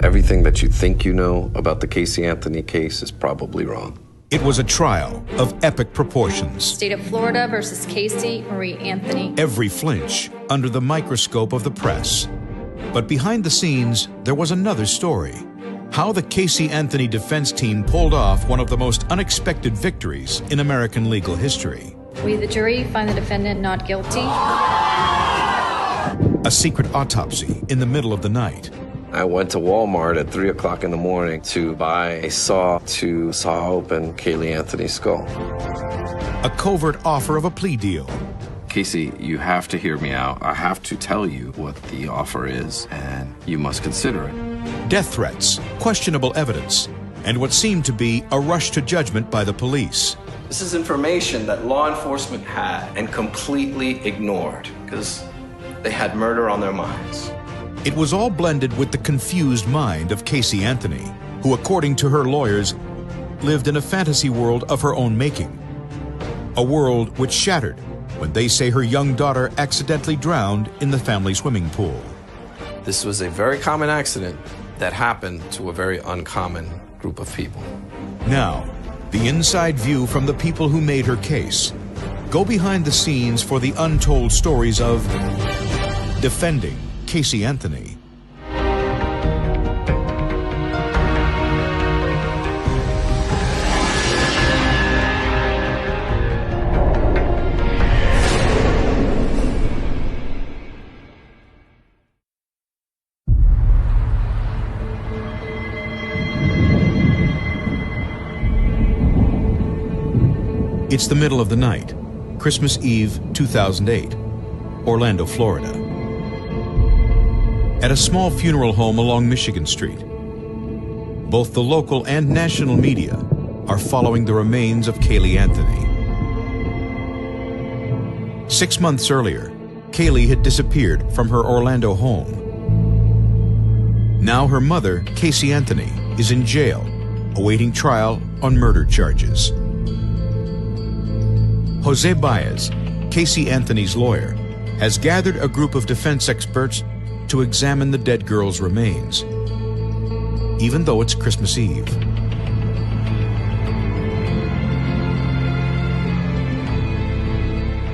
Everything that you think you know about the Casey Anthony case is probably wrong. It was a trial of epic proportions. State of Florida versus Casey Marie Anthony. Every flinch under the microscope of the press. But behind the scenes, there was another story. How the Casey Anthony defense team pulled off one of the most unexpected victories in American legal history. We, the jury, find the defendant not guilty. A secret autopsy in the middle of the night. I went to Walmart at 3 o'clock in the morning to buy a saw to saw open Kaylee Anthony's skull. A covert offer of a plea deal. Casey, you have to hear me out. I have to tell you what the offer is, and you must consider it. Death threats, questionable evidence, and what seemed to be a rush to judgment by the police. This is information that law enforcement had and completely ignored because they had murder on their minds. It was all blended with the confused mind of Casey Anthony, who, according to her lawyers, lived in a fantasy world of her own making. A world which shattered when they say her young daughter accidentally drowned in the family swimming pool. This was a very common accident that happened to a very uncommon group of people. Now, the inside view from the people who made her case. Go behind the scenes for the untold stories of defending Casey Anthony. It's the middle of the night, Christmas Eve, 2008, Orlando, Florida. At a small funeral home along Michigan Street, both the local and national media are following the remains of Kaylee Anthony. 6 months earlier, Kaylee had disappeared from her Orlando home. Now her mother, Casey Anthony, is in jail, awaiting trial on murder charges. Jose Baez, Casey Anthony's lawyer, has gathered a group of defense experts to examine the dead girl's remains, even though it's Christmas Eve.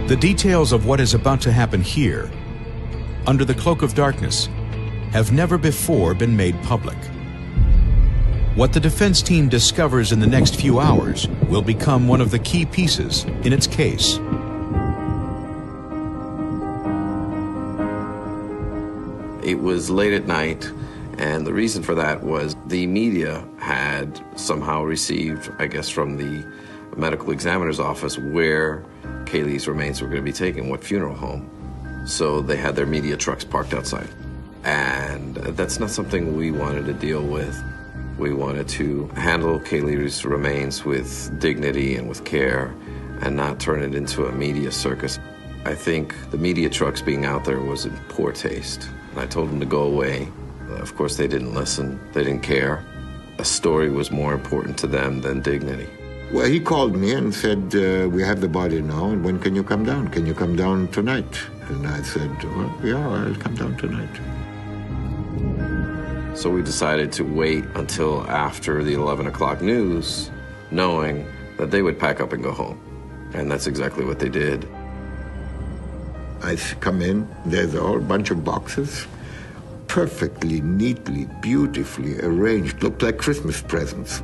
The details of what is about to happen here, under the cloak of darkness, have never before been made public. What the defense team discovers in the next few hours will become one of the key pieces in its case. It was late at night, and the reason for that was the media had somehow received, I guess, from the medical examiner's office where Kaylee's remains were going to be taken, what funeral home. So they had their media trucks parked outside. And that's not something we wanted to deal with. We wanted to handle Kaylee's remains with dignity and with care and not turn it into a media circus. I think the media trucks being out there was in poor taste. I told them to go away. Of course, they didn't listen. They didn't care. A story was more important to them than dignity. Well, he called me and said, we have the body now, and when can you come down? Can you come down tonight? And I said, well, yeah, I'll come down tonight. So we decided to wait until after the 11 o'clock news, knowing that they would pack up and go home. And that's exactly what they did. I come in, there's a whole bunch of boxes, perfectly, neatly, beautifully arranged, looked like Christmas presents.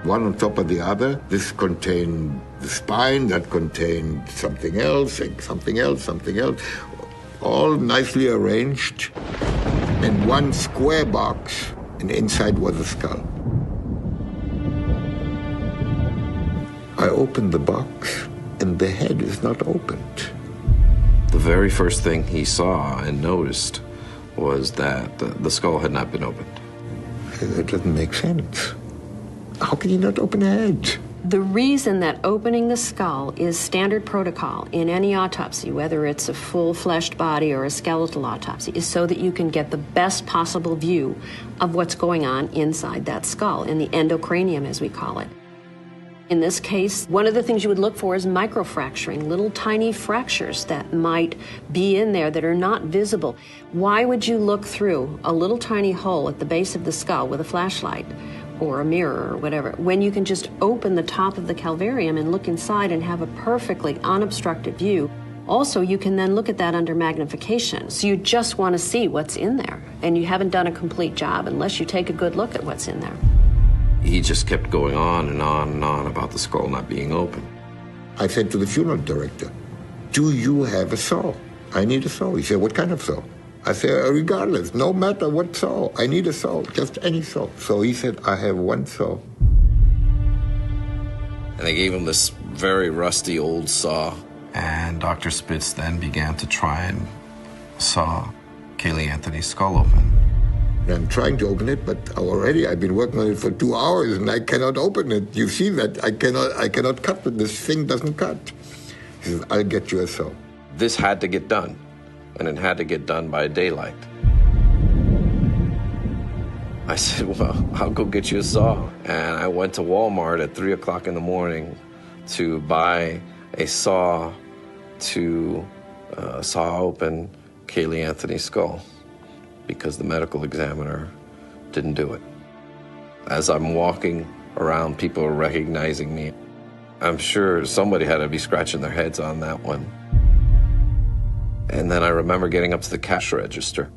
One on top of the other. This contained the spine, that contained something else, something else, something else, all nicely arranged in one square box, and inside was a skull. I opened the box, and the head is not opened. The very first thing he saw and noticed was that the skull had not been opened. That doesn't make sense. How can you not open a head? The reason that opening the skull is standard protocol in any autopsy, whether it's a full-fleshed body or a skeletal autopsy, is so that you can get the best possible view of what's going on inside that skull, in the endocranium, as we call it. In this case, one of the things you would look for is microfracturing, little tiny fractures that might be in there that are not visible. Why would you look through a little tiny hole at the base of the skull with a flashlight or a mirror or whatever, when you can just open the top of the calvarium and look inside and have a perfectly unobstructed view? Also, you can then look at that under magnification. So you just want to see what's in there, and you haven't done a complete job unless you take a good look at what's in there. He just kept going on and on and on about the skull not being open. I said to the funeral director, "Do you have a saw? I need a saw." He said, "What kind of saw?" I said, "Regardless, no matter what saw, I need a saw, just any saw." So he said, "I have one saw." And they gave him this very rusty old saw. And Dr. Spitz then began to try and saw Kaylee Anthony's skull open. And I'm trying to open it, but already I've been working on it for 2 hours and I cannot open it. You see that? I cannot cut it. This thing doesn't cut. He says, "I'll get you a saw." This had to get done, and it had to get done by daylight. I said, "Well, I'll go get you a saw." And I went to Walmart at 3 o'clock in the morning to buy a saw to saw open Kaylee Anthony's skull, because the medical examiner didn't do it. As I'm walking around, people are recognizing me. I'm sure somebody had to be scratching their heads on that one. And then I remember getting up to the cash register,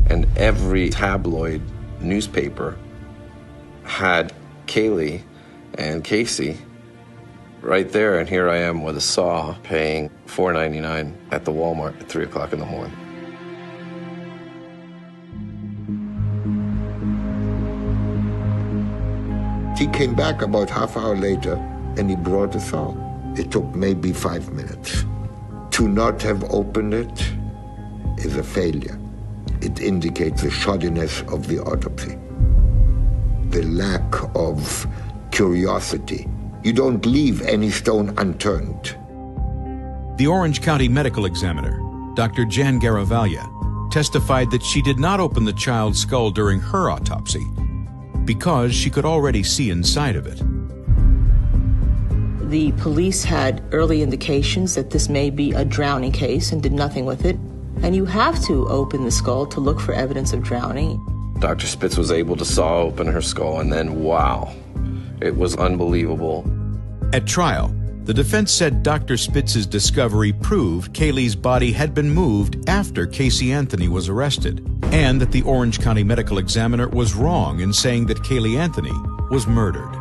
and every tabloid newspaper had Kaylee and Casey right there, and here I am with a saw paying $4.99 at the Walmart at 3 o'clock in the morning. He came back about half hour later and he brought a saw. It took maybe 5 minutes. To not have opened it is a failure. It indicates the shoddiness of the autopsy, the lack of curiosity. You don't leave any stone unturned. The Orange County medical examiner, Dr. Jan Garavaglia, testified that she did not open the child's skull during her autopsy because she could already see inside of it. The police had early indications that this may be a drowning case and did nothing with it. And you have to open the skull to look for evidence of drowning. Dr. Spitz was able to saw open her skull, and then, wow, it was unbelievable. At trial, the defense said Dr. Spitz's discovery proved Kaylee's body had been moved after Casey Anthony was arrested, and that the Orange County medical examiner was wrong in saying that Kaylee Anthony was murdered.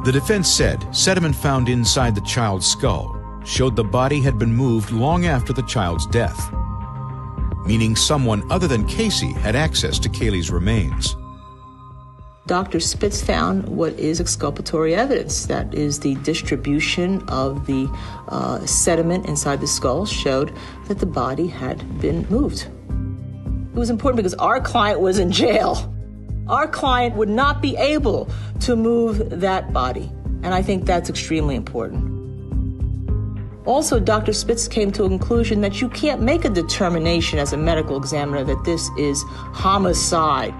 The defense said sediment found inside the child's skull showed the body had been moved long after the child's death, meaning someone other than Casey had access to Kaylee's remains. Dr. Spitz found what is exculpatory evidence. That is, the distribution of the sediment inside the skull showed that the body had been moved. It was important because our client was in jail. Our client would not be able to move that body, and I think that's extremely important. Also, Dr. Spitz came to a conclusion that you can't make a determination as a medical examiner that this is homicide.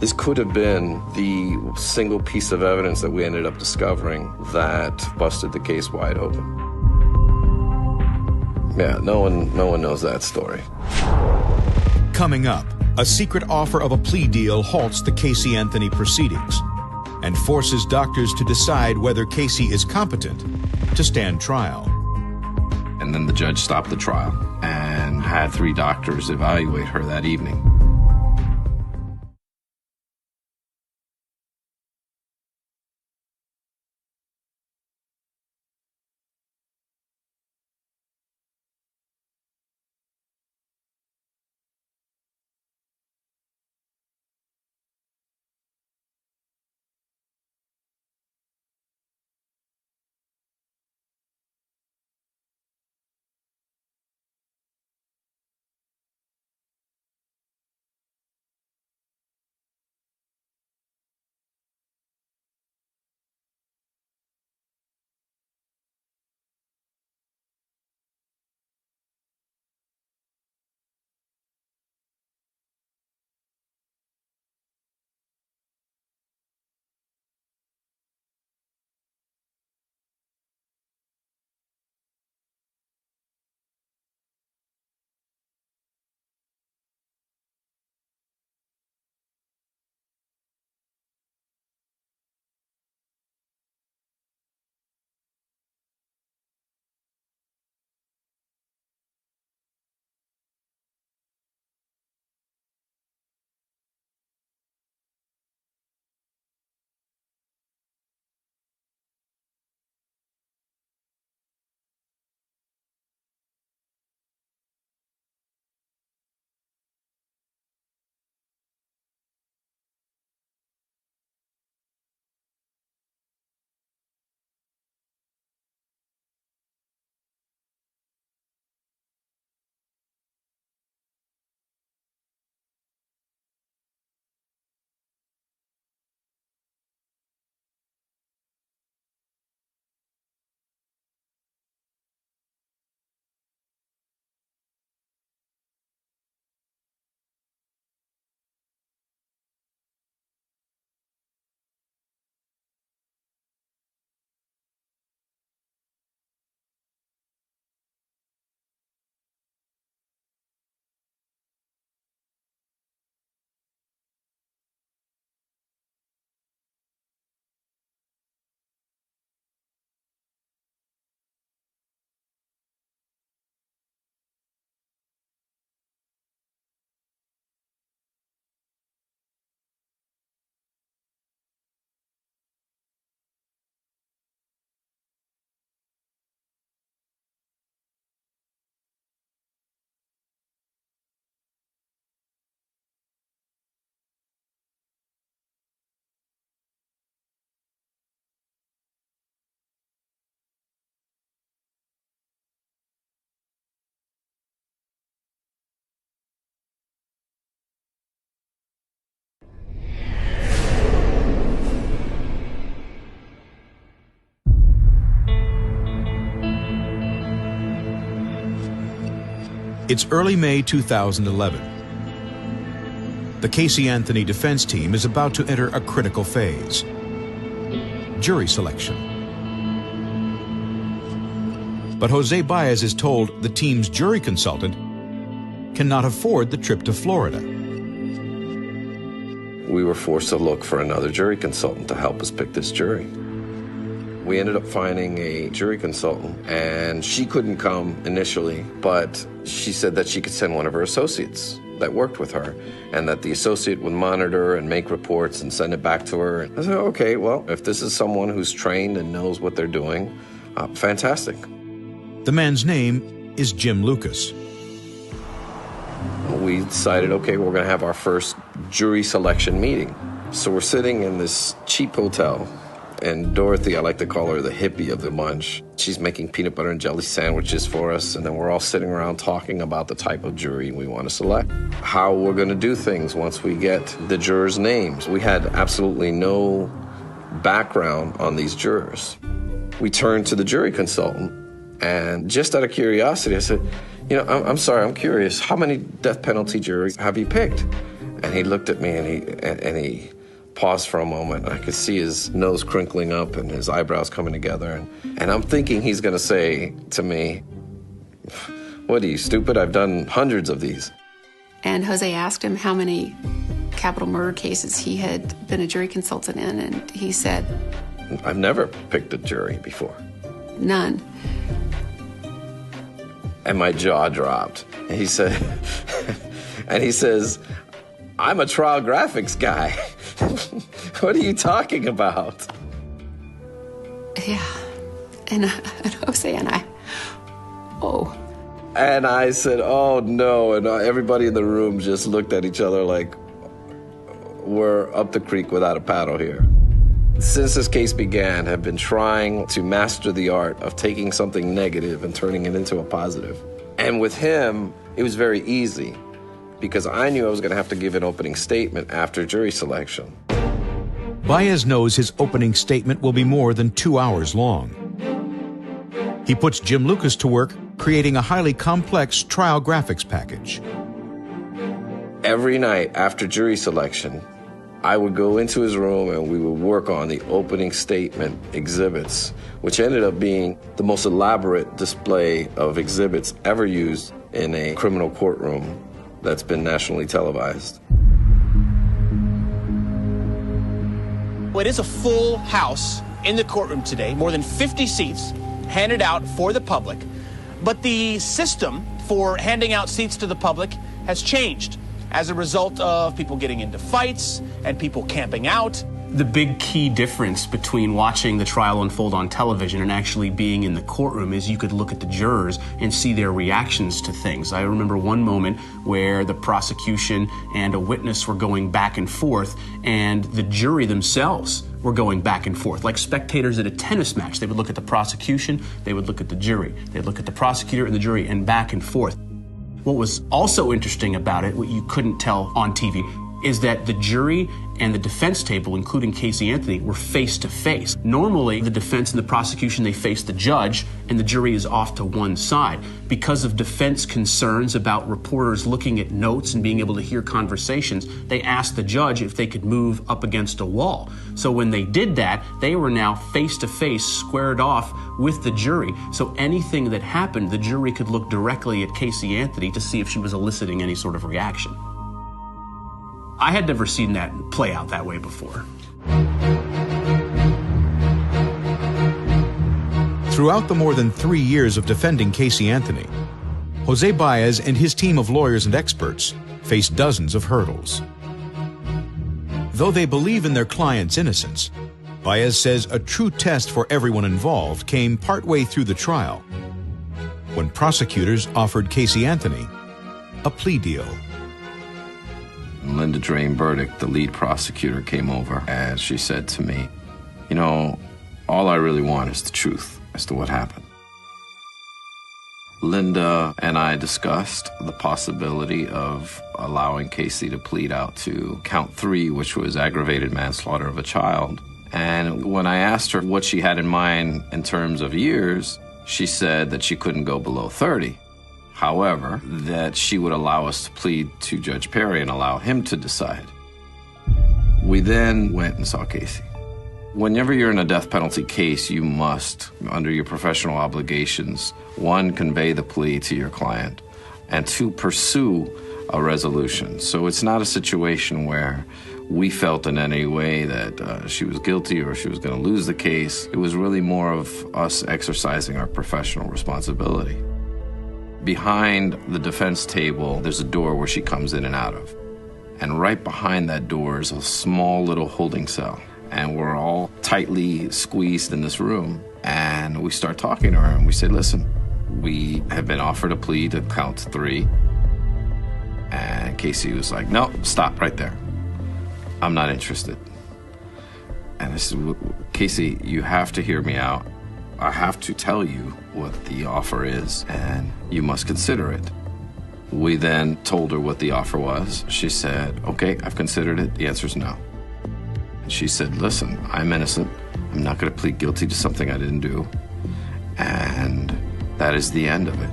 This could have been the single piece of evidence that we ended up discovering that busted the case wide open. Yeah, no one knows that story. Coming up, a secret offer of a plea deal halts the Casey Anthony proceedings and forces doctors to decide whether Casey is competent to stand trial. And then the judge stopped the trial and had 3 doctors evaluate her that evening. It's early May 2011. The Casey Anthony defense team is about to enter a critical phase: jury selection. But Jose Baez is told the team's jury consultant cannot afford the trip to Florida. We were forced to look for another jury consultant to help us pick this jury. We ended up finding a jury consultant, and she couldn't come initially, but she said that she could send one of her associates that worked with her, and that the associate would monitor and make reports and send it back to her. I said, okay, well, if this is someone who's trained and knows what they're doing, fantastic. The man's name is Jim Lucas. We decided, okay, we're going to have our first jury selection meeting. So we're sitting in this cheap hotel, and Dorothy, I like to call her the hippie of the bunch, she's making peanut butter and jelly sandwiches for us, and then we're all sitting around talking about the type of jury we want to select, how we're going to do things once we get the jurors' names. We had absolutely no background on these jurors. We turned to the jury consultant, and just out of curiosity, I said, you know, I'm sorry, I'm curious, how many death penalty juries have you picked? And he looked at me, and he paused for a moment. I could see his nose crinkling up and his eyebrows coming together. And I'm thinking he's going to say to me, what are you, stupid? I've done hundreds of these. And Jose asked him how many capital murder cases he had been a jury consultant in, and he said, I've never picked a jury before. None. And my jaw dropped. And he said, and he says, I'm a trial graphics guy. What are you talking about? Yeah. And Jose and I, oh. And I said, oh no. And everybody in the room just looked at each other like we're up the creek without a paddle here. Since this case began, I've been trying to master the art of taking something negative and turning it into a positive. And with him, it was very easy, because I knew I was going to have to give an opening statement after jury selection. Baez knows his opening statement will be more than 2 hours long. He puts Jim Lucas to work creating a highly complex trial graphics package. Every night after jury selection, I would go into his room and we would work on the opening statement exhibits, which ended up being the most elaborate display of exhibits ever used in a criminal courtroom that's been nationally televised. Well, it is a full house in the courtroom today, more than 50 seats handed out for the public. But the system for handing out seats to the public has changed as a result of people getting into fights and people camping out. The big key difference between watching the trial unfold on television and actually being in the courtroom is you could look at the jurors and see their reactions to things. I remember one moment where the prosecution and a witness were going back and forth, and the jury themselves were going back and forth. Like spectators at a tennis match, they would look at the prosecution, they would look at the jury, they'd look at the prosecutor and the jury, and back and forth. What was also interesting about it, what you couldn't tell on TV, is that the jury and the defense table, including Casey Anthony, were face to face. Normally, the defense and the prosecution, they face the judge, and the jury is off to one side. Because of defense concerns about reporters looking at notes and being able to hear conversations, they asked the judge if they could move up against a wall. So when they did that, they were now face to face, squared off with the jury. So anything that happened, the jury could look directly at Casey Anthony to see if she was eliciting any sort of reaction. I had never seen that play out that way before. Throughout the more than 3 years of defending Casey Anthony, Jose Baez and his team of lawyers and experts faced dozens of hurdles. Though they believe in their client's innocence, Baez says a true test for everyone involved came partway through the trial, when prosecutors offered Casey Anthony a plea deal. Linda Drain Burdick, the lead prosecutor, came over and she said to me, you know, all I really want is the truth as to what happened. Linda and I discussed the possibility of allowing Casey to plead out to count 3, which was aggravated manslaughter of a child. And when I asked her what she had in mind in terms of years, she said that she couldn't go below 30. However, that she would allow us to plead to Judge Perry and allow him to decide. We then went and saw Casey. Whenever you're in a death penalty case, you must, under your professional obligations, one, convey the plea to your client, and two, pursue a resolution. So it's not a situation where we felt in any way that she was guilty or she was going to lose the case. It was really more of us exercising our professional responsibility. Behind the defense table, there's a door where she comes in and out of. And right behind that door is a small little holding cell. And we're all tightly squeezed in this room. And we start talking to her and we say, listen, we have been offered a plea to count 3. And Casey was like, no, stop right there. I'm not interested. And I said, Casey, you have to hear me out. I have to tell you what the offer is, and you must consider it. We then told her what the offer was. She said, okay, I've considered it. The answer is no. And she said, listen, I'm innocent. I'm not going to plead guilty to something I didn't do. And that is the end of it.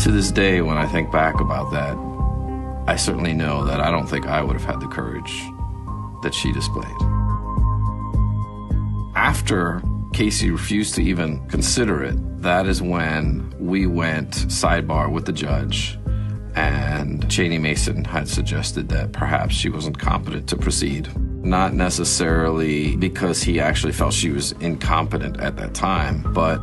To this day, when I think back about that, I certainly know that I don't think I would have had the courage that she displayed. After Casey refused to even consider it, that is when we went sidebar with the judge, and Cheney Mason had suggested that perhaps she wasn't competent to proceed. Not necessarily because he actually felt she was incompetent at that time, but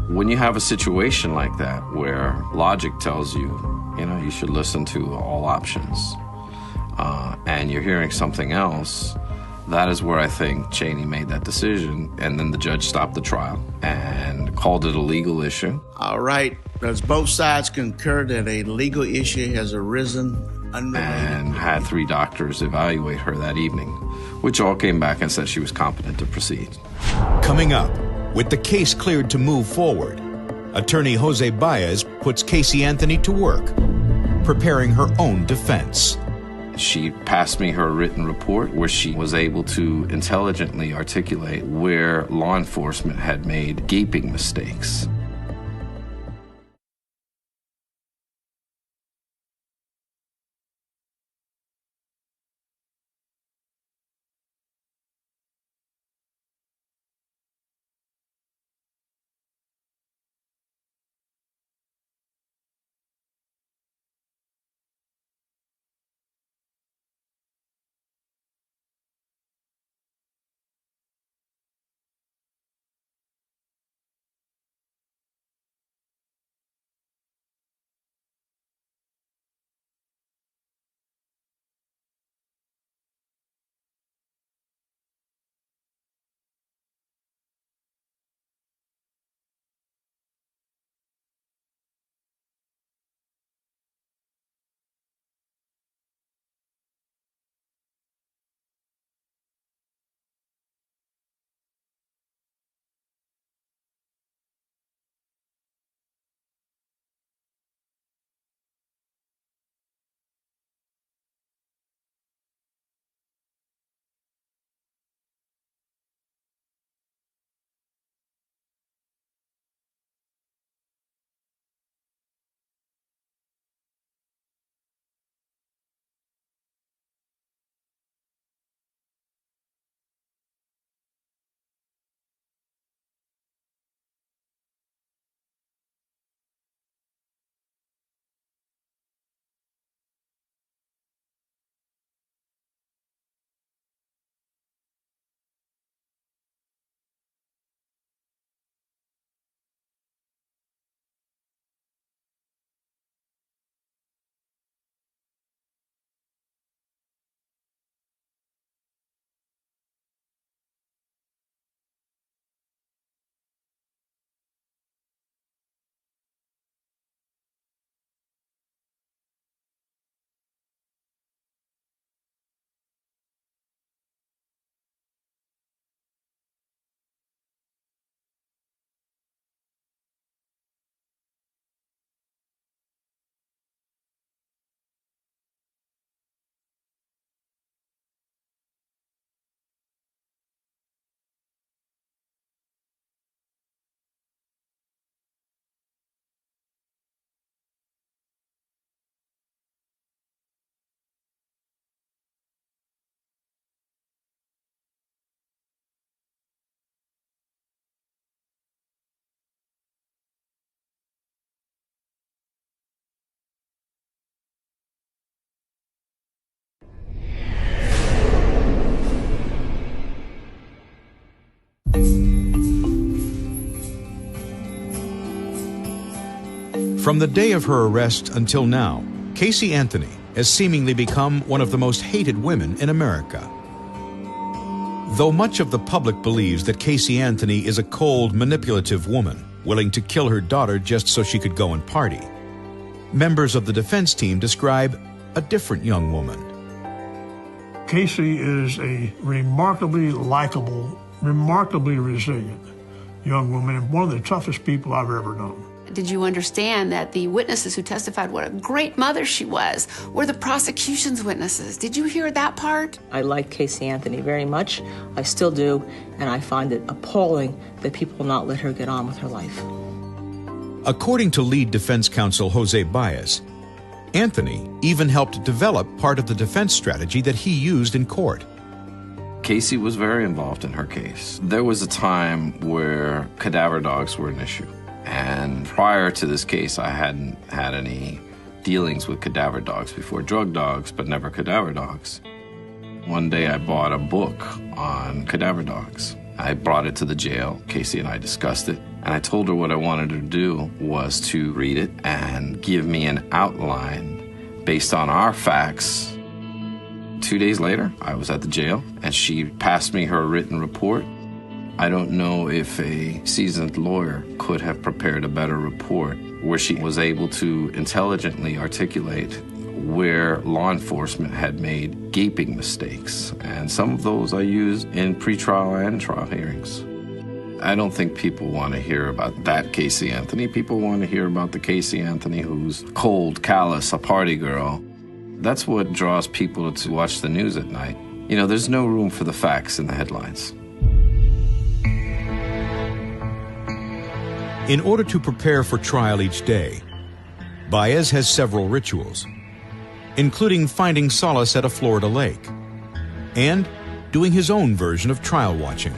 when you have a situation like that where logic tells you, you should listen to all options, and you're hearing something else, that is where I think Cheney made that decision, and then the judge stopped the trial and called it a legal issue. All right. Does both sides concur that a legal issue has arisen unrelated? And had 3 doctors evaluate her that evening, which all came back and said she was competent to proceed. Coming up, with the case cleared to move forward, attorney Jose Baez puts Casey Anthony to work, preparing her own defense. She passed me her written report where she was able to intelligently articulate where law enforcement had made gaping mistakes. From the day of her arrest until now, Casey Anthony has seemingly become one of the most hated women in America. Though much of the public believes that Casey Anthony is a cold, manipulative woman, willing to kill her daughter just so she could go and party, members of the defense team describe a different young woman. Casey is a remarkably likable, remarkably resilient young woman, and one of the toughest people I've ever known. Did you understand that the witnesses who testified what a great mother she was were the prosecution's witnesses? Did you hear that part? I like Casey Anthony very much. I still do, and I find it appalling that people will not let her get on with her life. According to lead defense counsel Jose Baez, Anthony even helped develop part of the defense strategy that he used in court. Casey was very involved in her case. There was a time where cadaver dogs were an issue. And prior to this case, I hadn't had any dealings with cadaver dogs before. Drug dogs, but never cadaver dogs. One day I bought a book on cadaver dogs. I brought it to the jail. Casey and I discussed it. And I told her what I wanted her to do was to read it and give me an outline based on our facts. 2 days later, I was at the jail, and she passed me her written report. I don't know if a seasoned lawyer could have prepared a better report where she was able to intelligently articulate where law enforcement had made gaping mistakes. And some of those I used in pretrial and trial hearings. I don't think people want to hear about that Casey Anthony. People want to hear about the Casey Anthony who's cold, callous, a party girl. That's what draws people to watch the news at night. You know, there's no room for the facts in the headlines. In order to prepare for trial each day, Baez has several rituals, including finding solace at a Florida lake and doing his own version of trial watching.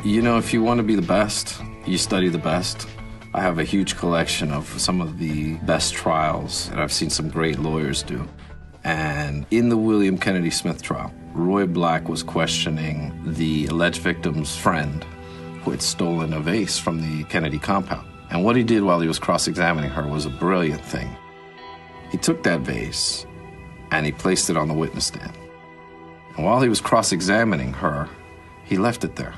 You know, if you want to be the best, you study the best. I have a huge collection of some of the best trials that I've seen some great lawyers do. And in the William Kennedy Smith trial, Roy Black was questioning the alleged victim's friend who had stolen a vase from the Kennedy compound. And what he did while he was cross-examining her was a brilliant thing. He took that vase and he placed it on the witness stand. And while he was cross-examining her, he left it there.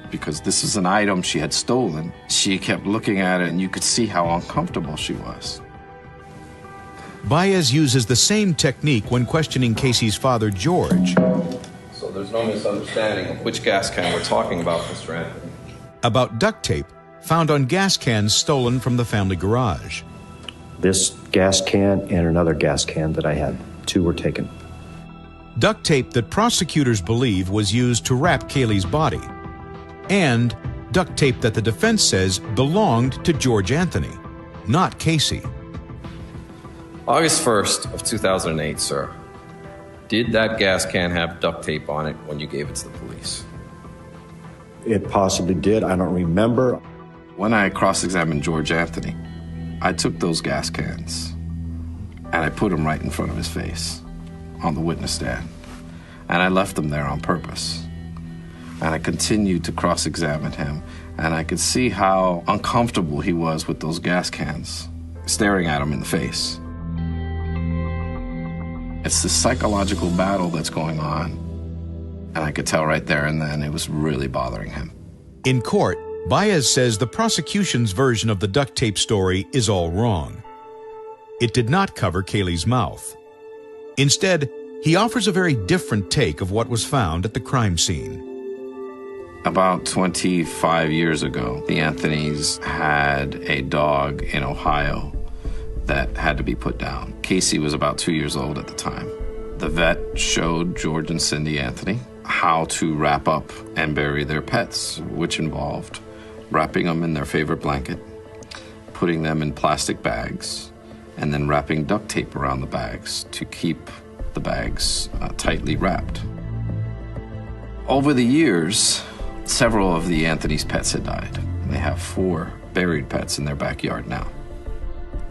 Because this is an item she had stolen. She kept looking at it, and you could see how uncomfortable she was. Baez uses the same technique when questioning Casey's father, George. So there's no misunderstanding of which gas can we're talking about, Mr. Anthony. About duct tape found on gas cans stolen from the family garage. This gas can and another gas can that I had. 2 were taken. Duct tape that prosecutors believe was used to wrap Kaylee's body. And duct tape that the defense says belonged to George Anthony, not Casey. August 1st of 2008, sir. Did that gas can have duct tape on it when you gave it to the police? It possibly did. I don't remember. When I cross-examined George Anthony, I took those gas cans and I put them right in front of his face on the witness stand. And I left them there on purpose. And I continued to cross-examine him, and I could see how uncomfortable he was with those gas cans, staring at him in the face. It's this psychological battle that's going on, and I could tell right there and then it was really bothering him. In court, Baez says the prosecution's version of the duct tape story is all wrong. It did not cover Kaylee's mouth. Instead, he offers a very different take of what was found at the crime scene. About 25 years ago, the Anthonys had a dog in Ohio that had to be put down. Casey was about 2 years old at the time. The vet showed George and Cindy Anthony how to wrap up and bury their pets, which involved wrapping them in their favorite blanket, putting them in plastic bags, and then wrapping duct tape around the bags to keep the bags tightly wrapped. Over the years, several of the Anthony's pets had died. They have 4 buried pets in their backyard now.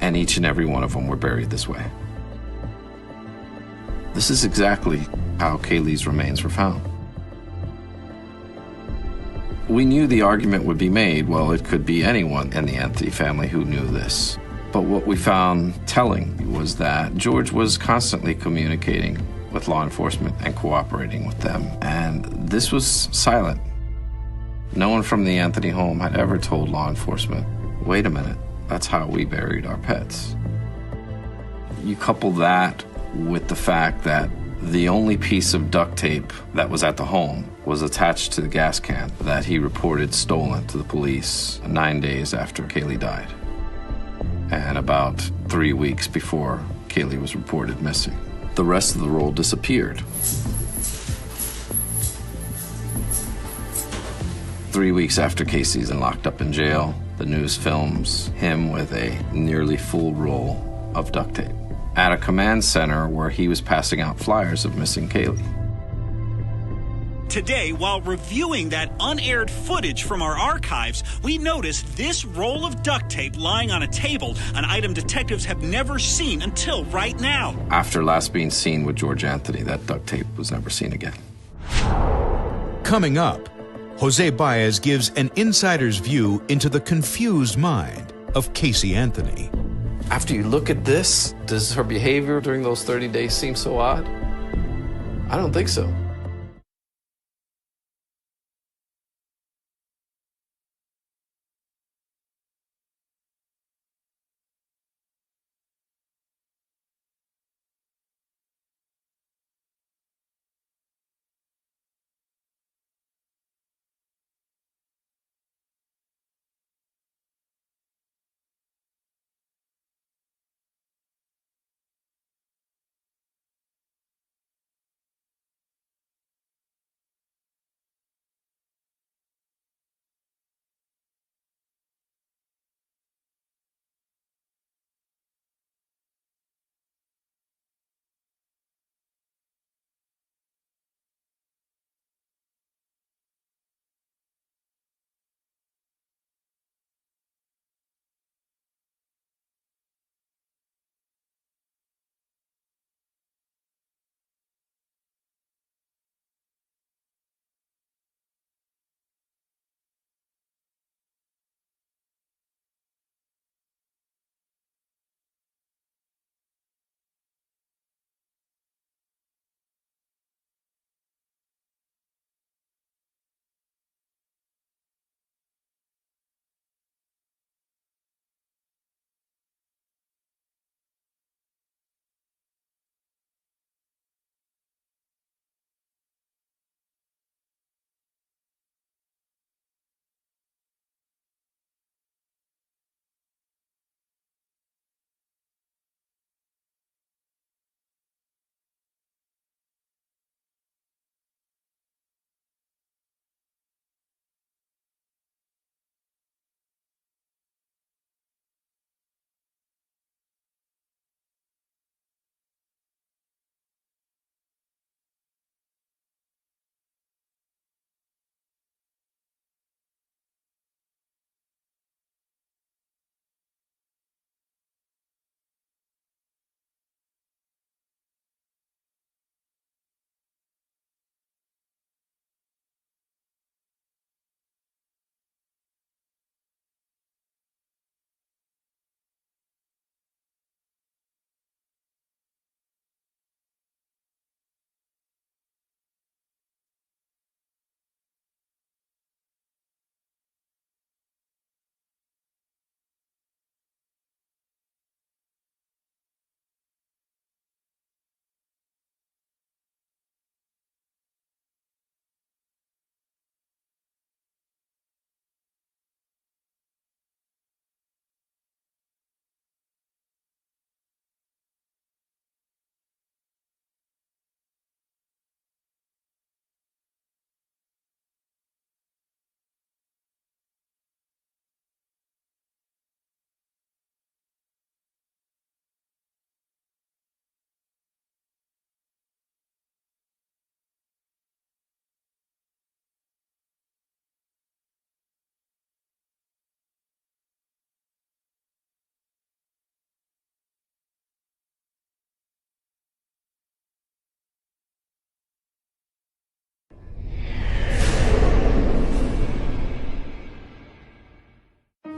And each and every one of them were buried this way. This is exactly how Kaylee's remains were found. We knew the argument would be made, well, it could be anyone in the Anthony family who knew this. But what we found telling was that George was constantly communicating with law enforcement and cooperating with them, and this was silent. No one from the Anthony home had ever told law enforcement, wait a minute, that's how we buried our pets. You couple that with the fact that the only piece of duct tape that was at the home was attached to the gas can that he reported stolen to the police 9 days after Kaylee died, and about 3 weeks before Kaylee was reported missing. The rest of the roll disappeared. 3 weeks after Casey's locked up in jail, the news films him with a nearly full roll of duct tape at a command center where he was passing out flyers of missing Kaylee. Today, while reviewing that unaired footage from our archives, we noticed this roll of duct tape lying on a table, an item detectives have never seen until right now. After last being seen with George Anthony, that duct tape was never seen again. Coming up, Jose Baez gives an insider's view into the confused mind of Casey Anthony. After you look at this, does her behavior during those 30 days seem so odd? I don't think so.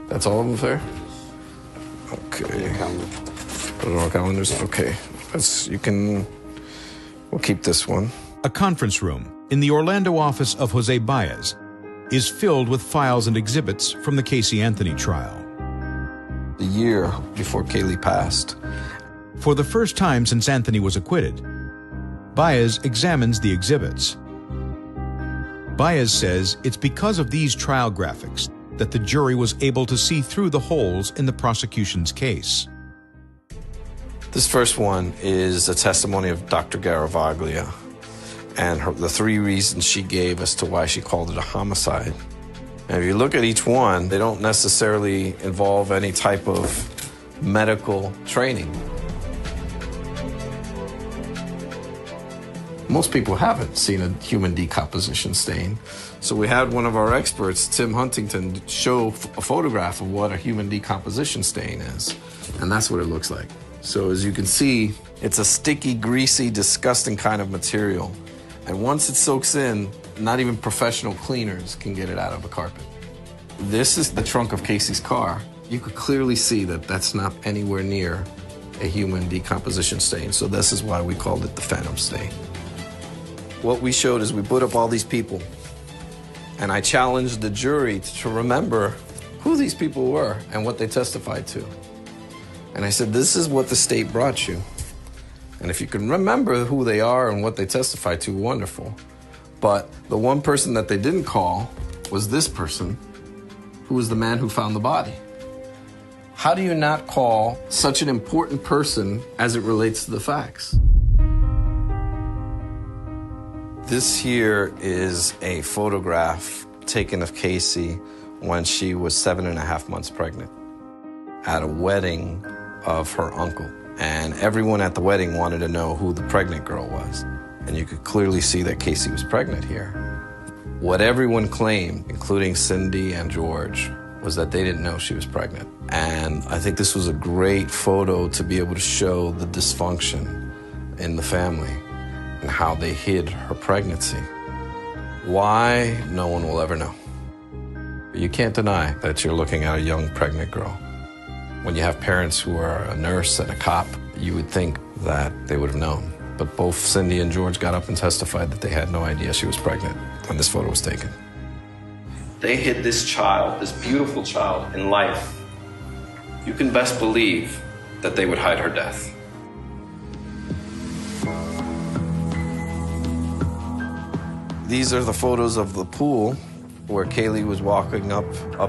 That's all of them, fair? Okay. calendar. Put it on calendars? Okay. We'll keep this one. A conference room in the Orlando office of Jose Baez is filled with files and exhibits from the Casey Anthony trial. The year before Kaylee passed. For the first time since Anthony was acquitted, Baez examines the exhibits. Baez says it's because of these trial graphics that the jury was able to see through the holes in the prosecution's case. This first one is a testimony of Dr. Garavaglia and the 3 reasons she gave as to why she called it a homicide. And if you look at each one, they don't necessarily involve any type of medical training. Most people haven't seen a human decomposition stain. So we had one of our experts, Tim Huntington, show a photograph of what a human decomposition stain is. And that's what it looks like. So as you can see, it's a sticky, greasy, disgusting kind of material. And once it soaks in, not even professional cleaners can get it out of a carpet. This is the trunk of Casey's car. You could clearly see that that's not anywhere near a human decomposition stain. So this is why we called it the phantom stain. What we showed is we put up all these people, and I challenged the jury to remember who these people were and what they testified to. And I said, this is what the state brought you. And if you can remember who they are and what they testified to, wonderful. But the one person that they didn't call was this person, who was the man who found the body. How do you not call such an important person as it relates to the facts? This here is a photograph taken of Casey when she was 7.5 months pregnant at a wedding of her uncle. And everyone at the wedding wanted to know who the pregnant girl was. And you could clearly see that Casey was pregnant here. What everyone claimed, including Cindy and George, was that they didn't know she was pregnant. And I think this was a great photo to be able to show the dysfunction in the family and how they hid her pregnancy. Why? No one will ever know. But you can't deny that you're looking at a young pregnant girl. When you have parents who are a nurse and a cop, you would think that they would have known. But both Cindy and George got up and testified that they had no idea she was pregnant when this photo was taken. They hid this child, this beautiful child, in life. You can best believe that they would hide her death. These are the photos of the pool where Kaylee was walking up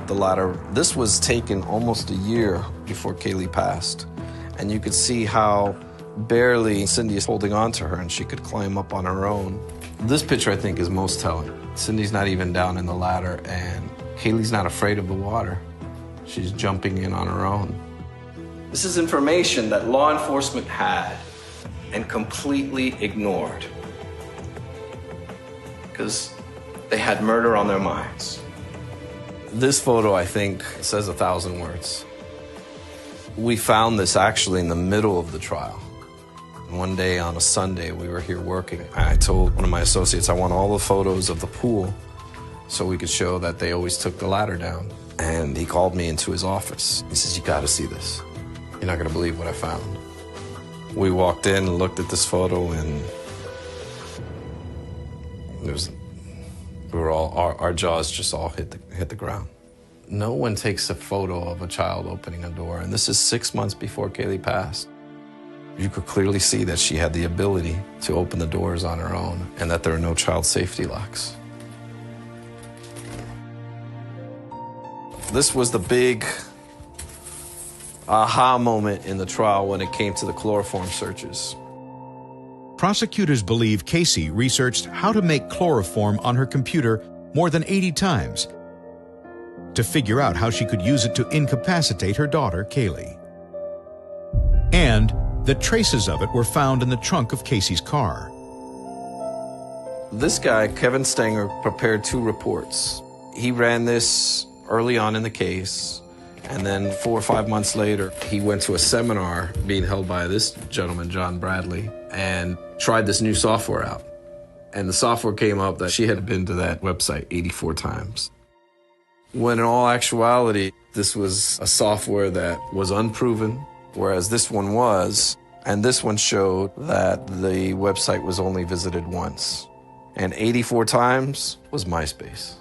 the ladder. This was taken almost a year before Kaylee passed. And you could see how barely Cindy is holding on to her and she could climb up on her own. This picture, I think, is most telling. Cindy's not even down in the ladder and Kaylee's not afraid of the water. She's jumping in on her own. This is information that law enforcement had and completely ignored because they had murder on their minds. This photo, I think, says 1,000 words. We found this actually in the middle of the trial. One day on a Sunday, we were here working. I told one of my associates I want all the photos of the pool so we could show that they always took the ladder down. And he called me into his office. He says, you gotta see this. You're not gonna believe what I found. We walked in and looked at this photo and our jaws just all hit the ground. No one takes a photo of a child opening a door, and this is 6 months before Kaylee passed. You could clearly see that she had the ability to open the doors on her own and that there are no child safety locks. This was the big aha moment in the trial when it came to the chloroform searches. Prosecutors believe Casey researched how to make chloroform on her computer more than 80 times to figure out how she could use it to incapacitate her daughter, Kaylee. And that traces of it were found in the trunk of Casey's car. This guy, Kevin Stenger, prepared 2 reports. He ran this early on in the case, and then 4 or 5 months later, he went to a seminar being held by this gentleman, John Bradley, and tried this new software out. And the software came up that she had been to that website 84 times. When in all actuality, this was a software that was unproven, whereas this one was, and this one showed that the website was only visited once. And 84 times was MySpace.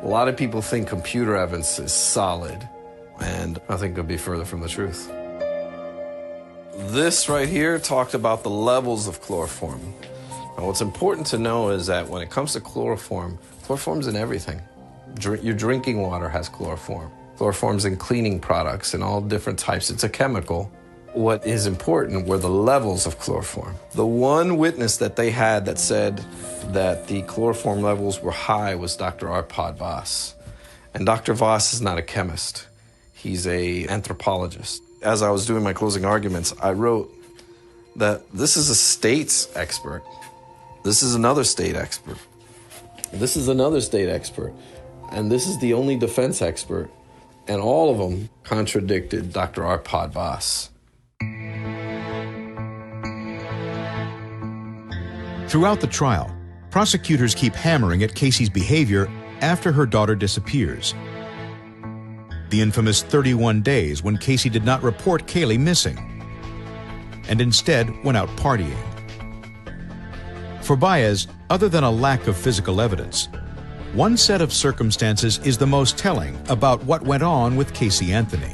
A lot of people think computer evidence is solid, and I think could be further from the truth. This right here talked about the levels of chloroform. Now, what's important to know is that when it comes to chloroform, chloroform's in everything. Your drinking water has chloroform. Chloroform's in cleaning products and all different types. It's a chemical. What is important were the levels of chloroform. The one witness that they had that said that the chloroform levels were high was Dr. Arpad Voss. And Dr. Voss is not a chemist. He's an anthropologist. As I was doing my closing arguments, I wrote that this is a state's expert. This is another state expert. This is another state expert. And this is the only defense expert. And all of them contradicted Dr. Arpad Voss. Throughout the trial, prosecutors keep hammering at Casey's behavior after her daughter disappears. The infamous 31 days when Casey did not report Kaylee missing and instead went out partying. For Baez, other than a lack of physical evidence, one set of circumstances is the most telling about what went on with Casey Anthony.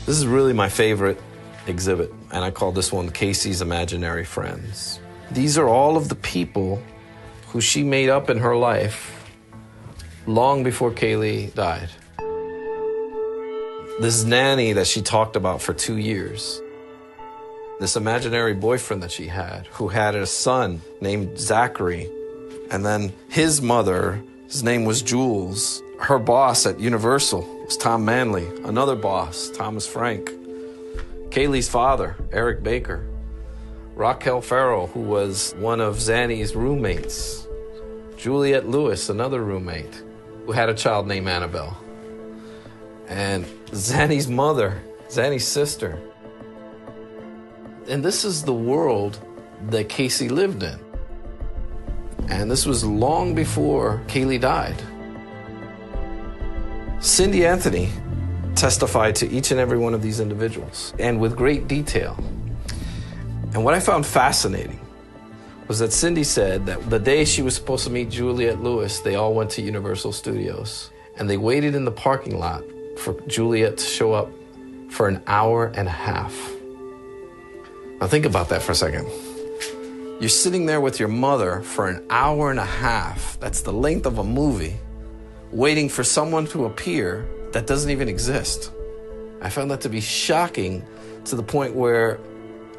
This is really my favorite exhibit, and I call this one Casey's Imaginary Friends. These are all of the people who she made up in her life long before Kaylee died. This nanny that she talked about for 2 years. This imaginary boyfriend that she had, who had a son named Zachary. And then his mother, his name was Jules. Her boss at Universal was Tom Manley. Another boss, Thomas Frank. Kaylee's father, Eric Baker. Raquel Farrell, who was one of Zanny's roommates. Juliette Lewis, another roommate, who had a child named Annabelle. And Zanny's mother, Zanny's sister. And this is the world that Casey lived in. And this was long before Kaylee died. Cindy Anthony testified to each and every one of these individuals, and with great detail. And what I found fascinating was that Cindy said that the day she was supposed to meet Juliette Lewis, they all went to Universal Studios, and they waited in the parking lot for Juliette to show up for an hour and a half. Now think about that for a second. You're sitting there with your mother for an hour and a half. That's the length of a movie, waiting for someone to appear that doesn't even exist. I found that to be shocking to the point where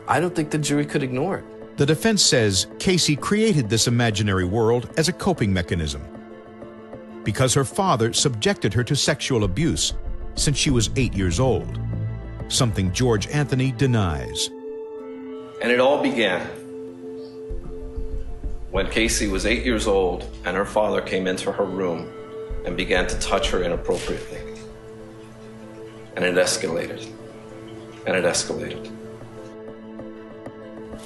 I don't think the jury could ignore it. The defense says Casey created this imaginary world as a coping mechanism because her father subjected her to sexual abuse since she was 8 years old, something George Anthony denies. And it all began when Casey was 8 years old and her father came into her room and began to touch her inappropriately. And it escalated, and it escalated.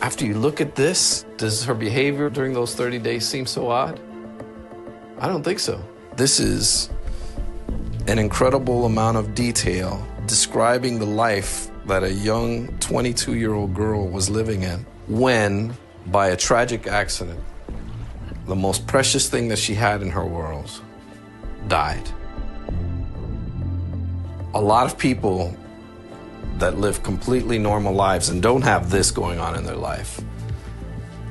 After you look at this, does her behavior during those 30 days seem so odd? I don't think so. This is an incredible amount of detail describing the life that a young 22-year-old girl was living in when, by a tragic accident, the most precious thing that she had in her world died. A lot of people that live completely normal lives and don't have this going on in their life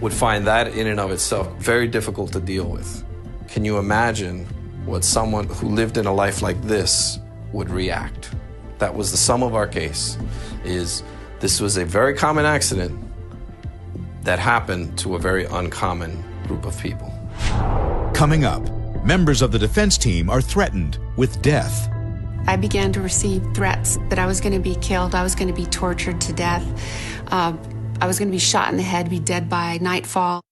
would find that in and of itself very difficult to deal with. Can you imagine what someone who lived in a life like this would react? That was the sum of our case, is this was a very common accident that happened to a very uncommon group of people. Coming up, members of the defense team are threatened with death. I began to receive threats that I was going to be killed, I was going to be tortured to death, I was going to be shot in the head, be dead by nightfall.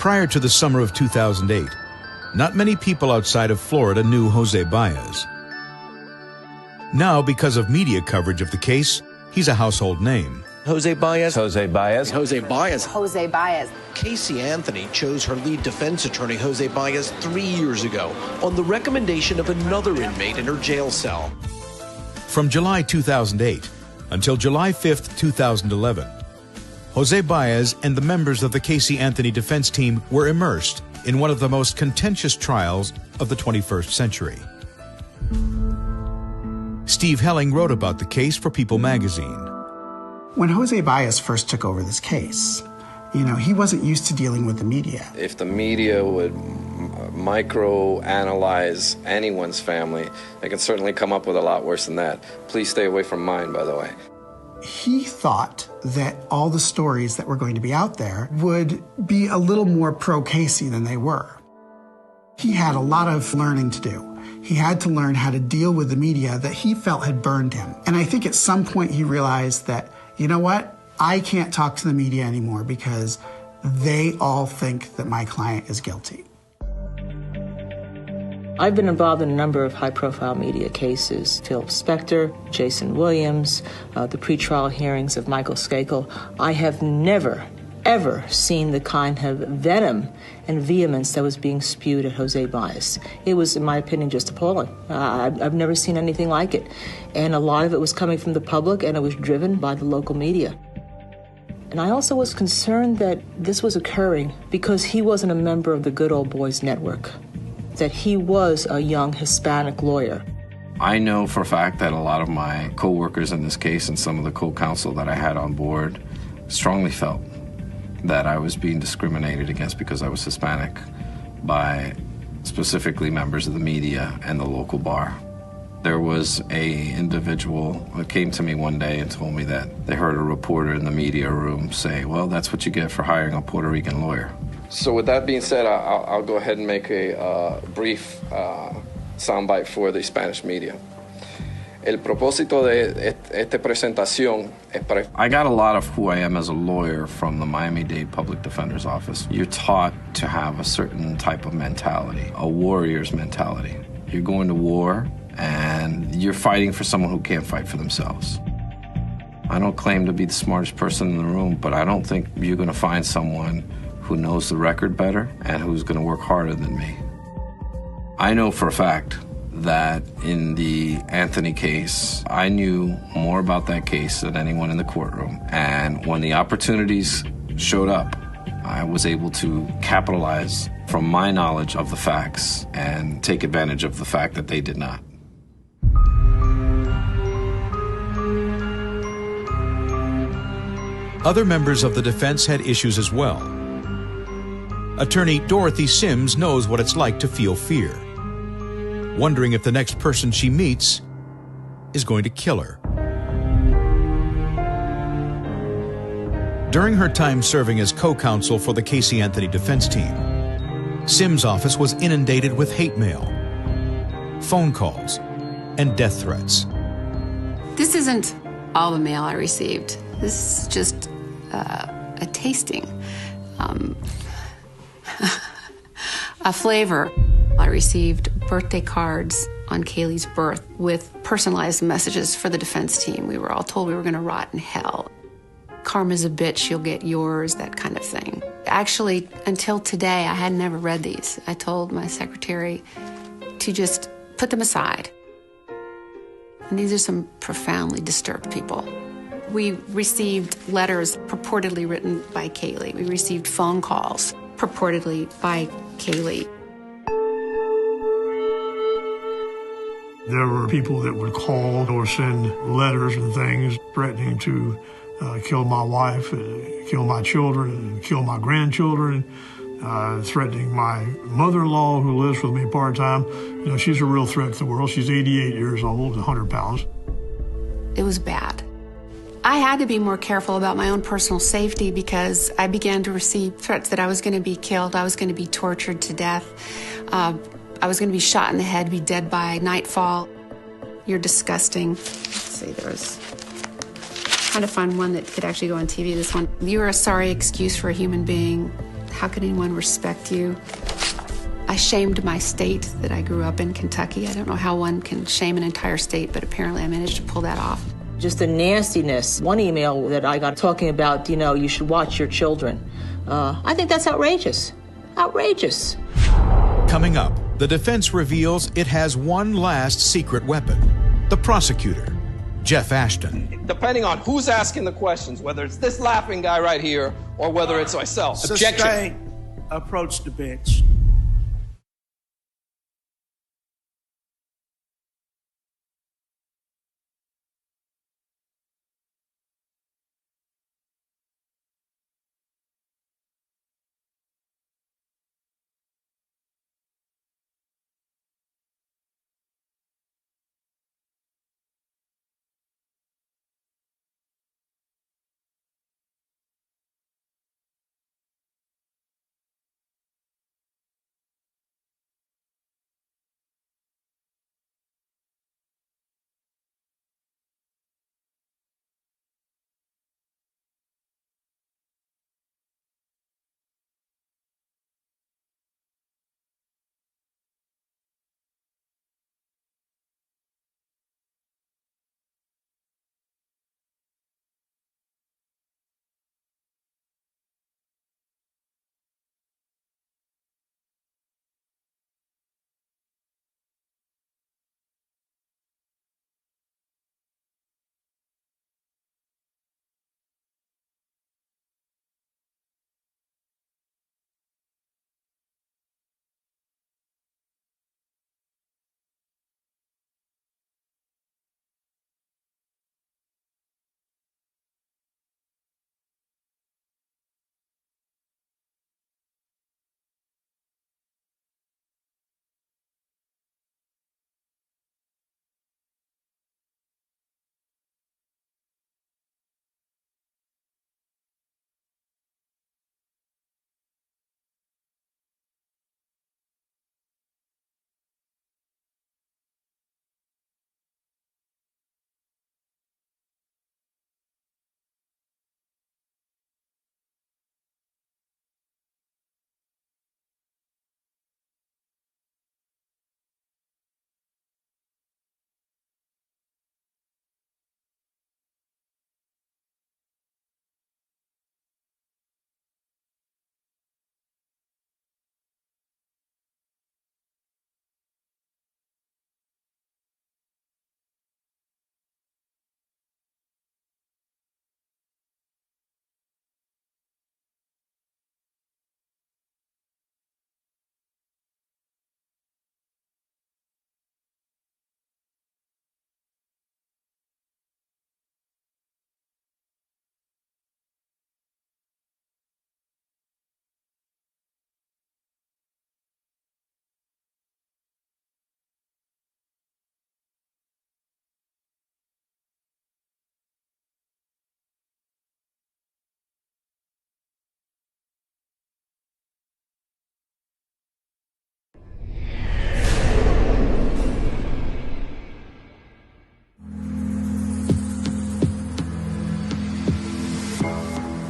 Prior to the summer of 2008, not many people outside of Florida knew Jose Baez. Now, because of media coverage of the case, he's a household name. Jose Baez. Jose Baez. Jose Baez. Jose Baez. Casey Anthony chose her lead defense attorney, Jose Baez, 3 years ago on the recommendation of another inmate in her jail cell. From July 2008 until July 5th, 2011, Jose Baez and the members of the Casey Anthony defense team were immersed in one of the most contentious trials of the 21st century. Steve Helling wrote about the case for People magazine. When Jose Baez first took over this case, he wasn't used to dealing with the media. If the media would micro-analyze anyone's family, they can certainly come up with a lot worse than that. Please stay away from mine, by the way. He thought that all the stories that were going to be out there would be a little more pro-Casey than they were. He had a lot of learning to do. He had to learn how to deal with the media that he felt had burned him. And I think at some point he realized that, you know what? I can't talk to the media anymore because they all think that my client is guilty. I've been involved in a number of high-profile media cases. Philip Spector, Jason Williams, the pretrial hearings of Michael Skakel. I have never, ever seen the kind of venom and vehemence that was being spewed at Jose Baez. It was, in my opinion, just appalling. I've never seen anything like it. And a lot of it was coming from the public, and it was driven by the local media. And I also was concerned that this was occurring because he wasn't a member of the Good Old Boys Network, that he was a young Hispanic lawyer. I know for a fact that a lot of my co-workers in this case and some of the co-counsel that I had on board strongly felt that I was being discriminated against because I was Hispanic by specifically members of the media and the local bar. There was an individual that came to me one day and told me that they heard a reporter in the media room say, well, that's what you get for hiring a Puerto Rican lawyer. So with that being said, I'll go ahead and make a brief soundbite for the Spanish media. El propósito de esta presentación es para... I got a lot of who I am as a lawyer from the Miami-Dade Public Defender's Office. You're taught to have a certain type of mentality, a warrior's mentality. You're going to war, and you're fighting for someone who can't fight for themselves. I don't claim to be the smartest person in the room, but I don't think you're going to find someone who knows the record better and who's going to work harder than me. I know for a fact that in the Anthony case, I knew more about that case than anyone in the courtroom. And when the opportunities showed up, I was able to capitalize from my knowledge of the facts and take advantage of the fact that they did not. Other members of the defense had issues as well. Attorney Dorothy Sims knows what it's like to feel fear, wondering if the next person she meets is going to kill her. During her time serving as co-counsel for the Casey Anthony defense team, Sims' office was inundated with hate mail, phone calls, and death threats. This isn't all the mail I received. This is just a tasting, a flavor. I received birthday cards on Kaylee's birth with personalized messages for the defense team. We were all told we were going to rot in hell. Karma's a bitch, you'll get yours, that kind of thing. Actually, until today, I had never read these. I told my secretary to just put them aside. And these are some profoundly disturbed people. We received letters purportedly written by Kaylee. We received phone calls purportedly by Kaylee. There were people that would call or send letters and things threatening to kill my wife, kill my children, and kill my grandchildren, threatening my mother-in-law who lives with me part-time. You know, she's a real threat to the world. She's 88 years old, 100 pounds. It was bad. I had to be more careful about my own personal safety because I began to receive threats that I was going to be killed, I was going to be tortured to death, I was going to be shot in the head, be dead by nightfall. You're disgusting. Let's see, there was... trying to find one that could actually go on TV, this one. You are a sorry excuse for a human being. how could anyone respect you? I shamed my state that I grew up in, Kentucky. I don't know how one can shame an entire state, but apparently I managed to pull that off. Just the nastiness. One email that I got talking about, you should watch your children. I think that's outrageous. Outrageous. Coming up, the defense reveals it has one last secret weapon. The prosecutor, Jeff Ashton. Depending on who's asking the questions, whether it's this laughing guy right here or whether it's myself. Objection. Approach the bench.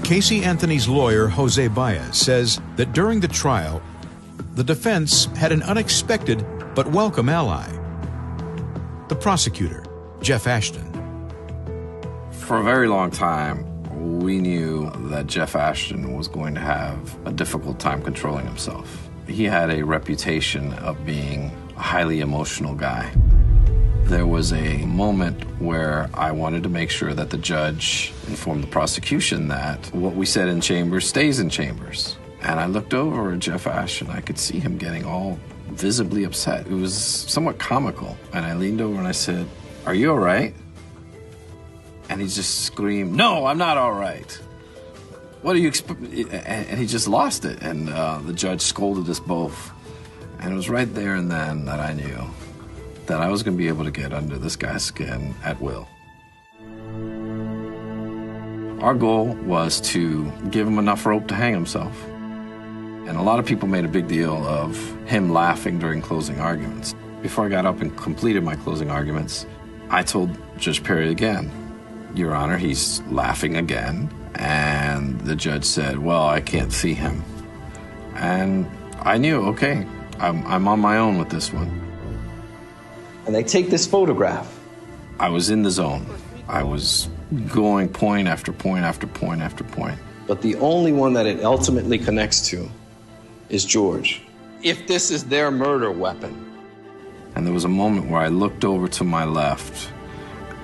Casey Anthony's lawyer, Jose Baez, says that during the trial, the defense had an unexpected but welcome ally. The prosecutor, Jeff Ashton. For a very long time, we knew that Jeff Ashton was going to have a difficult time controlling himself. He had a reputation of being a highly emotional guy. There was a moment where I wanted to make sure that the judge informed the prosecution that what we said in chambers stays in chambers. And I looked over at Jeff Ashton. I could see him getting all visibly upset. It was somewhat comical. And I leaned over and I said, "Are you all right?" And he just screamed, "No, I'm not all right. What do you expect?" And he just lost it. And the judge scolded us both. And it was right there and then that I knew that I was going to be able to get under this guy's skin at will. Our goal was to give him enough rope to hang himself. And a lot of people made a big deal of him laughing during closing arguments. Before I got up and completed my closing arguments, I told Judge Perry again, "Your Honor, he's laughing again." And the judge said, "Well, I can't see him." And I knew, okay, I'm on my own with this one. And they take this photograph. I was in the zone. I was going point after point after point after point. But the only one that it ultimately connects to is George. If this is their murder weapon. And there was a moment where I looked over to my left,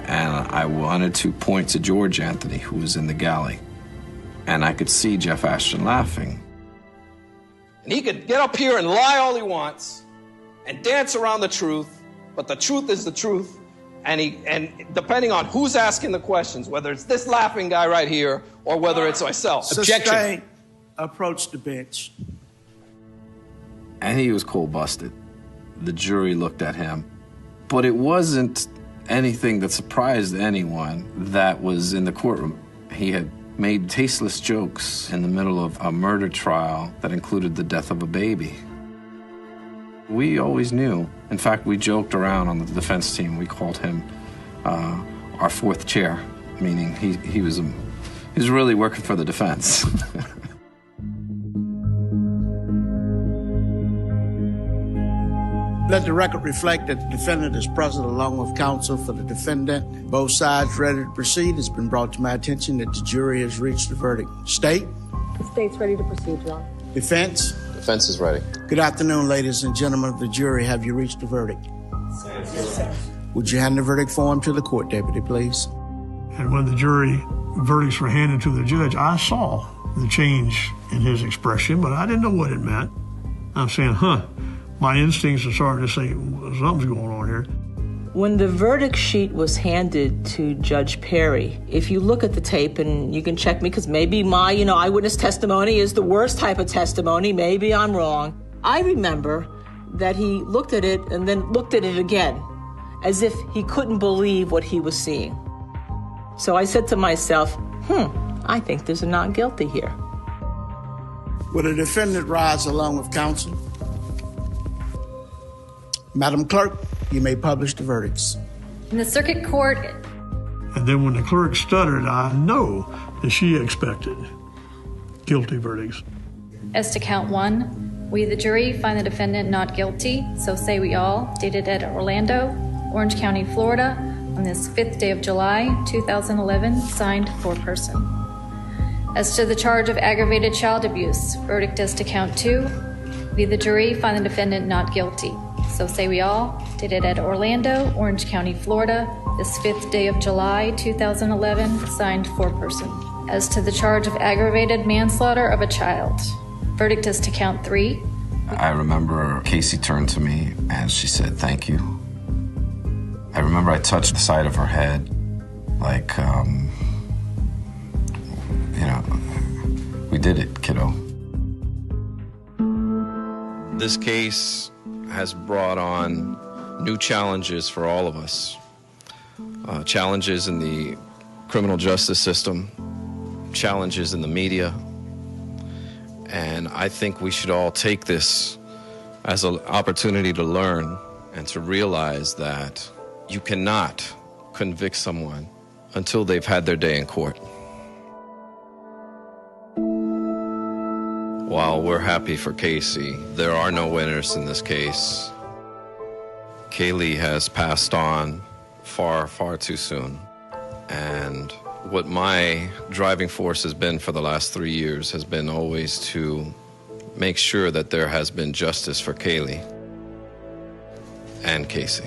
and I wanted to point to George Anthony, who was in the galley. And I could see Jeff Ashton laughing. And he could get up here and lie all he wants and dance around the truth, but the truth is the truth. And depending on who's asking the questions, whether it's this laughing guy right here or whether it's myself. Objection. Approach the bench. And he was cold busted. The jury looked at him. But it wasn't anything that surprised anyone that was in the courtroom. He had made tasteless jokes in the middle of a murder trial that included the death of a baby. We always knew. In fact, we joked around on the defense team. We called him our fourth chair, meaning he was really working for the defense. Let the record reflect that the defendant is present along with counsel for the defendant. Both sides ready to proceed. It's been brought to my attention that the jury has reached a verdict. State? The state's ready to proceed, Your Honor. Defense? Defense is ready. Good afternoon, ladies and gentlemen of the jury. Have you reached a verdict? Yes, sir. Would you hand the verdict form to the court, deputy, please? And when the jury verdicts were handed to the judge, I saw the change in his expression, but I didn't know what it meant. I'm saying, my instincts are starting to say, something's going on here. When the verdict sheet was handed to Judge Perry, if you look at the tape, and you can check me, because maybe my, eyewitness testimony is the worst type of testimony, maybe I'm wrong. I remember that he looked at it and then looked at it again, as if he couldn't believe what he was seeing. So I said to myself, I think there's a not guilty here. Will the defendant rise along with counsel? Madam Clerk, you may publish the verdicts. In the circuit court. And then when the clerk stuttered, I know that she expected guilty verdicts. As to count 1, we, the jury, find the defendant not guilty, so say we all, dated at Orlando, Orange County, Florida, on this 5th day of July, 2011, signed foreperson. As to the charge of aggravated child abuse, verdict as to count 2, we, the jury, find the defendant not guilty. So say we all, dated at Orlando, Orange County, Florida, this 5th day of July, 2011, signed foreperson. As to the charge of aggravated manslaughter of a child, verdict as to count 3. I remember Casey turned to me and she said, "Thank you." I remember I touched the side of her head, like, we did it, kiddo. This case has brought on new challenges for all of us. Challenges in the criminal justice system, challenges in the media. And I think we should all take this as an opportunity to learn and to realize that you cannot convict someone until they've had their day in court. While we're happy for Casey, there are no winners in this case. Kaylee has passed on far, far too soon. And what my driving force has been for the last 3 years has been always to make sure that there has been justice for Kaylee and Casey.